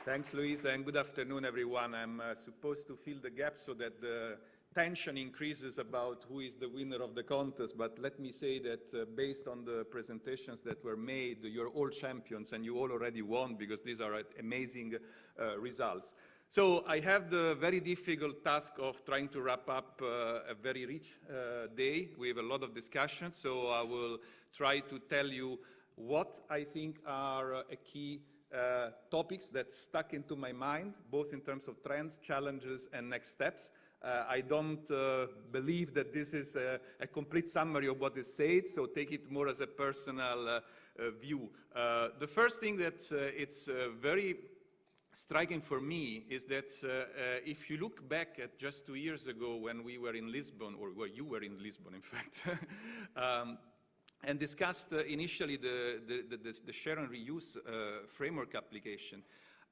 Thanks, Luis, and good afternoon, everyone. I'm supposed to fill the gap so that the tension increases about who is the winner of the contest, but let me say that based on the presentations that were made, you're all champions and you all already won because these are amazing results. So I have the very difficult task of trying to wrap up a very rich day. We have a lot of discussions, so I will try to tell you what I think are a key topics that stuck into my mind, both in terms of trends, challenges, and next steps. I don't believe that this is a complete summary of what is said, so take it more as a personal view. The first thing that it's very striking for me is that if you look back at just 2 years ago when we were in Lisbon, or where you were in Lisbon, in fact, and discussed initially the share and reuse framework application.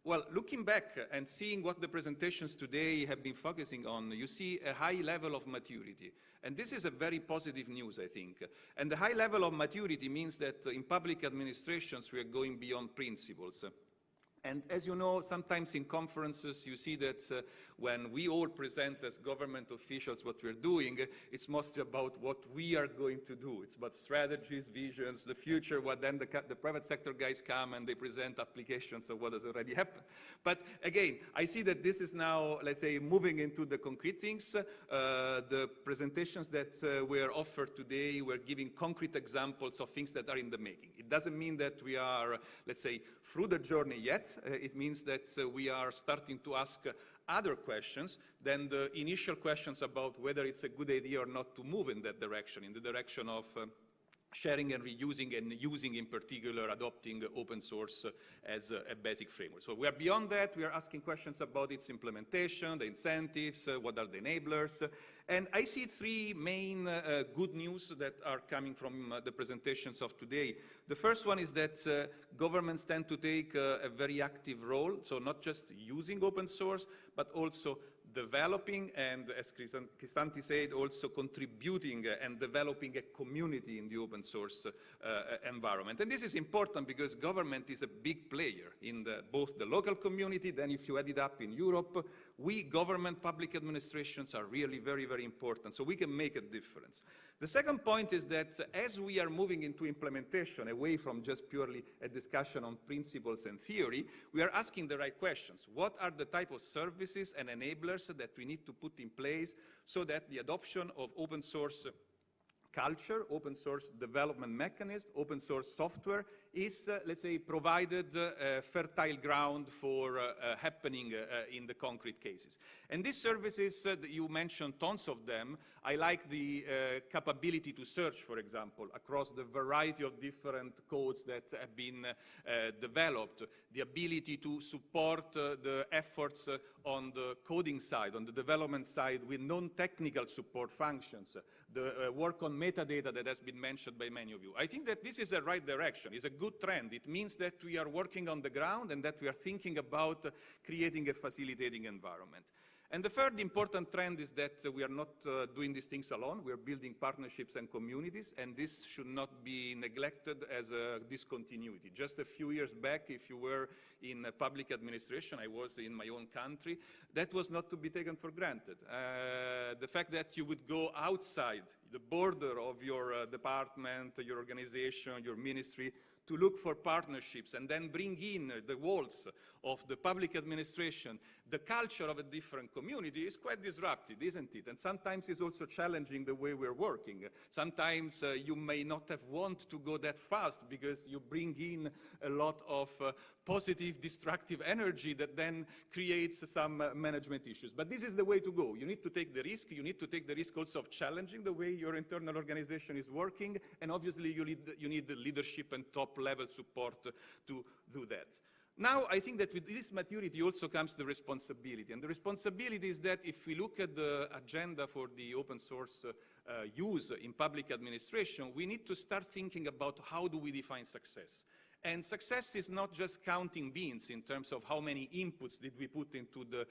Well, looking back and seeing what the presentations today have been focusing on, you see a high level of maturity. And this is a very positive news, I think. And the high level of maturity means that in public administrations we are going beyond principles. And as you know, sometimes in conferences you see that when we all present as government officials what we're doing, it's mostly about what we are going to do. It's about strategies, visions, the future, what then the private sector guys come and they present applications of what has already happened. But again, I see that this is now, let's say, moving into the concrete things. The presentations that were offered today were giving concrete examples of things that are in the making. It doesn't mean that we are, let's say, through the journey yet. It means that we are starting to ask other questions than the initial questions about whether it's a good idea or not to move in that direction, in the direction of sharing and reusing and using, in particular, adopting open source as a basic framework. So we are beyond that. We are asking questions about its implementation, the incentives, what are the enablers. And I see three main good news that are coming from the presentations of today. The first one is that governments tend to take a very active role, so not just using open source, but also developing and, as Crisanti said, also contributing and developing a community in the open source environment. And this is important because government is a big player in both the local community, then if you add it up in Europe, we government public administrations are really very, very important, so we can make a difference. The second point is that as we are moving into implementation, away from just purely a discussion on principles and theory, we are asking the right questions. What are the type of services and enablers that we need to put in place so that the adoption of open source culture, open source development mechanism, open source software is, let's say, provided fertile ground for happening in the concrete cases. And these services, you mentioned tons of them. I like the capability to search, for example, across the variety of different codes that have been developed, the ability to support the efforts on the coding side, on the development side with non-technical support functions, the work on metadata that has been mentioned by many of you. I think that this is the right direction. It's a good trend. It means that we are working on the ground and that we are thinking about creating a facilitating environment. And the third important trend is that we are not doing these things alone. We are building partnerships and communities, and this should not be neglected as a discontinuity. Just a few years back, if you were in public administration, I was in my own country, that was not to be taken for granted. The fact that you would go outside the border of your department, your organization, your ministry, to look for partnerships and then bring in the walls of the public administration, the culture of a different community is quite disruptive, isn't it? And sometimes it's also challenging the way we're working. Sometimes you may not have want to go that fast because you bring in a lot of positive, destructive energy that then creates some management issues. But this is the way to go. You need to take the risk. You need to take the risk also of challenging the way your internal organization is working. And obviously you need the leadership and top-level support to do that. Now, I think that with this maturity also comes the responsibility. And the responsibility is that if we look at the agenda for the open source use in public administration, we need to start thinking about how do we define success. And success is not just counting beans in terms of how many inputs did we put into the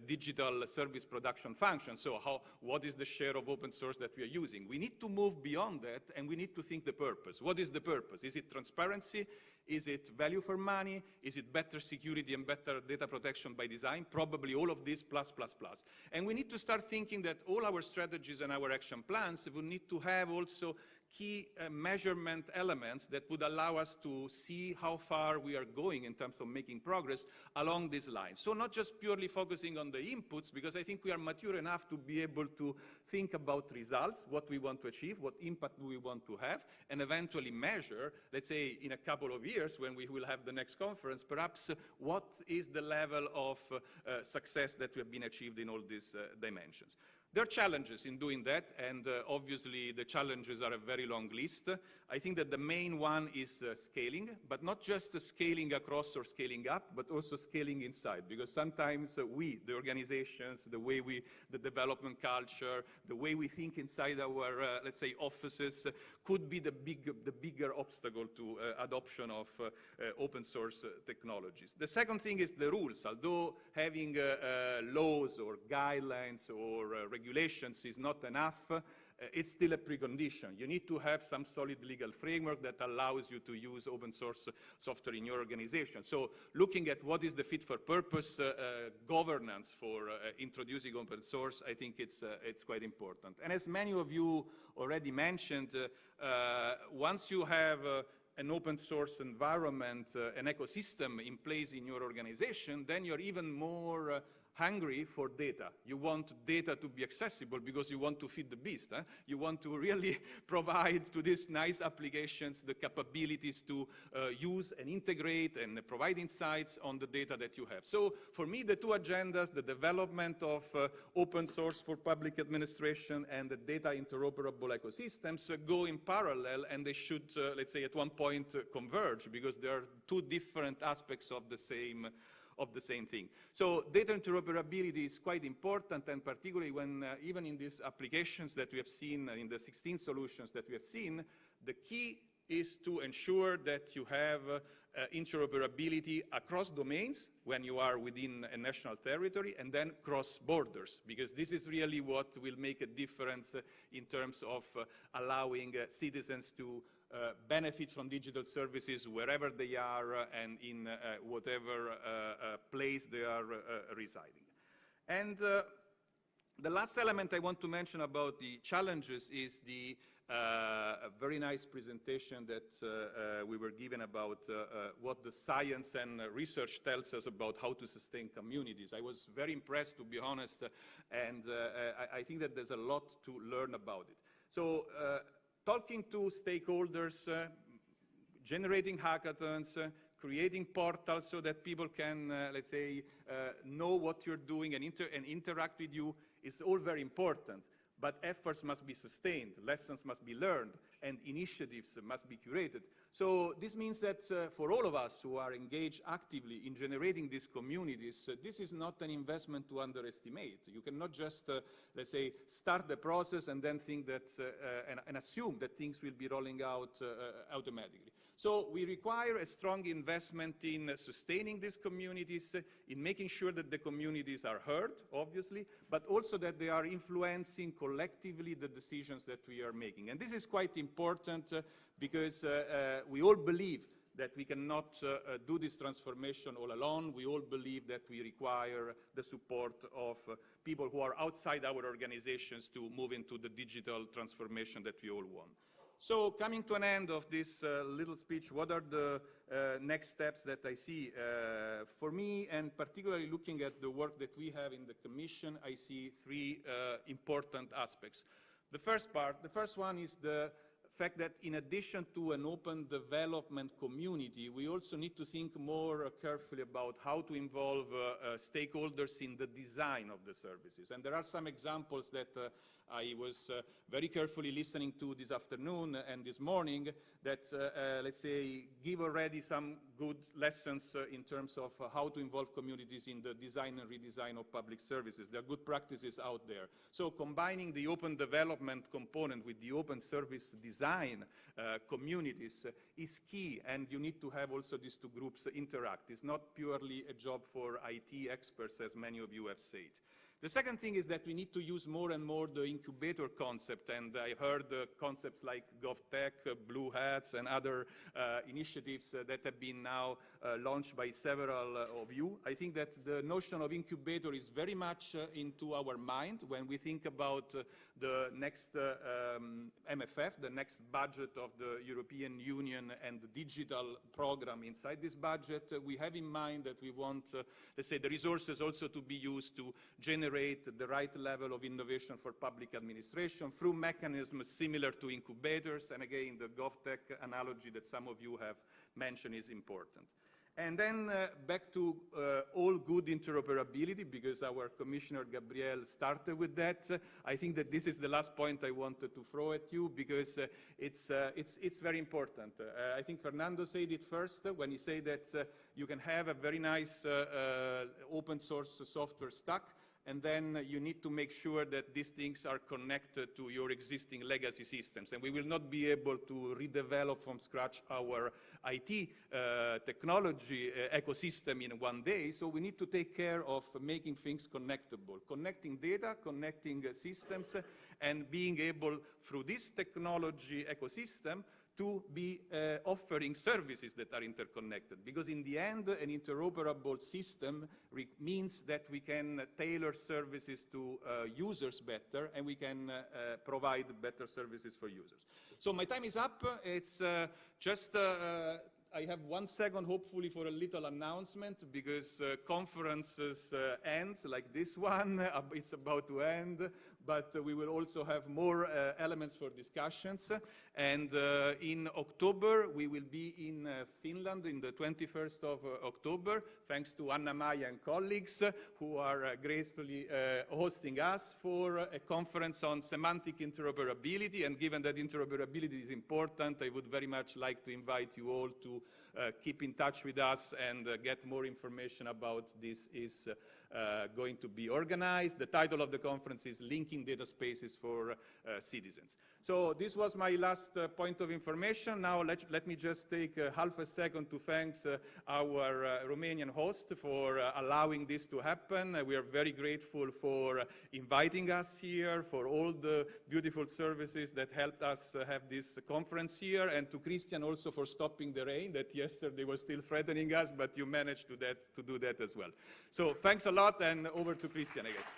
digital service production function. So what is the share of open source that we are using? We need to move beyond that, and we need to think the purpose. What is the purpose? Is it transparency? Is it value for money? Is it better security and better data protection by design? Probably all of this plus, plus, plus. And we need to start thinking that all our strategies and our action plans will need to have also key measurement elements that would allow us to see how far we are going in terms of making progress along these lines. So not just purely focusing on the inputs, because I think we are mature enough to be able to think about results, what we want to achieve, what impact do we want to have, and eventually measure, let's say in a couple of years when we will have the next conference, perhaps what is the level of success that we have been achieved in all these dimensions. There are challenges in doing that, and obviously the challenges are a very long list. I think that the main one is scaling, but not just scaling across or scaling up, but also scaling inside, because sometimes we, the organizations, the way the development culture, the way we think inside our, let's say, offices, could be the bigger obstacle to adoption of open source technologies. The second thing is the rules. Although having laws or guidelines or regulations is not enough, it's still a precondition. You need to have some solid legal framework that allows you to use open source software in your organization. So looking at what is the fit for purpose governance for introducing open source, I think it's quite important. And as many of you already mentioned, once you have an open source environment, an ecosystem in place in your organization, then you're even more hungry for data. You want data to be accessible because you want to feed the beast. You want to really provide to these nice applications the capabilities to use and integrate and provide insights on the data that you have. So for me, the two agendas, the development of open source for public administration and the data interoperable ecosystems go in parallel, and they should, let's say, at one point converge, because there are two different aspects of the same thing. So data interoperability is quite important, and particularly when even in these applications that we have seen, in the 16 solutions that we have seen, the key is to ensure that you have interoperability across domains when you are within a national territory, and then cross borders, because this is really what will make a difference in terms of allowing citizens to benefit from digital services wherever they are and in whatever place they are residing. And the last element I want to mention about the challenges is the very nice presentation that we were given about what the science and research tells us about how to sustain communities. I was very impressed, to be honest, and I think that there's a lot to learn about it. So talking to stakeholders, generating hackathons, creating portals so that people can, let's say, know what you're doing and interact with you is all very important. But efforts must be sustained, lessons must be learned, and initiatives must be curated. So this means that for all of us who are engaged actively in generating these communities, this is not an investment to underestimate. You cannot just, let's say, start the process and then think that, and assume that things will be rolling out automatically. So we require a strong investment in sustaining these communities, in making sure that the communities are heard, obviously, but also that they are influencing collectively the decisions that we are making. And this is quite important because we all believe that we cannot do this transformation all alone. We all believe that we require the support of people who are outside our organizations to move into the digital transformation that we all want. So coming to an end of this little speech, what are the next steps that I see? For me, and particularly looking at the work that we have in the Commission, I see three important aspects. The first one is the fact that in addition to an open development community, we also need to think more carefully about how to involve stakeholders in the design of the services. And there are some examples that I was very carefully listening to this afternoon and this morning that, let's say, give already some good lessons in terms of how to involve communities in the design and redesign of public services. There are good practices out there. So combining the open development component with the open service design design communities is key, and you need to have also these two groups interact. It's not purely a job for IT experts, as many of you have said. The second thing is that we need to use more and more the incubator concept, and I heard concepts like GovTech, Blue Hats, and other initiatives that have been now launched by several of you. I think that the notion of incubator is very much into our mind when we think about the next MFF, the next budget of the European Union, and the digital program inside this budget. We have in mind that we want, let's say, the resources also to be used to generate the right level of innovation for public administration through mechanisms similar to incubators. And again, the GovTech analogy that some of you have mentioned is important. And then back to all good interoperability, because our Commissioner Gabriel started with that. I think that this is the last point I wanted to throw at you, because it's very important. I think Fernando said it first when he said that you can have a very nice open source software stack, and then you need to make sure that these things are connected to your existing legacy systems. And we will not be able to redevelop from scratch our IT technology ecosystem in one day, so we need to take care of making things connectable, connecting data, connecting systems, and being able, through this technology ecosystem, to be offering services that are interconnected. Because in the end, an interoperable system means that we can tailor services to users better, and we can provide better services for users. So my time is up. It's just I have 1 second, hopefully, for a little announcement, because conferences ends like this one. It's about to end, but we will also have more elements for discussions. And in October, we will be in Finland in the 21st of October, thanks to Anna-Maja and colleagues who are gracefully hosting us for a conference on semantic interoperability. And given that interoperability is important, I would very much like to invite you all to keep in touch with us and get more information about this is going to be organized. The title of the conference is Linking Data Spaces for Citizens. So this was my last point of information. Now let me just take half a second to thank our Romanian host for allowing this to happen. We are very grateful for inviting us here, for all the beautiful services that helped us have this conference here, and to Christian also for stopping the rain that yesterday was still threatening us, but you managed to do that as well. So thanks a lot, and over to Christian, I guess.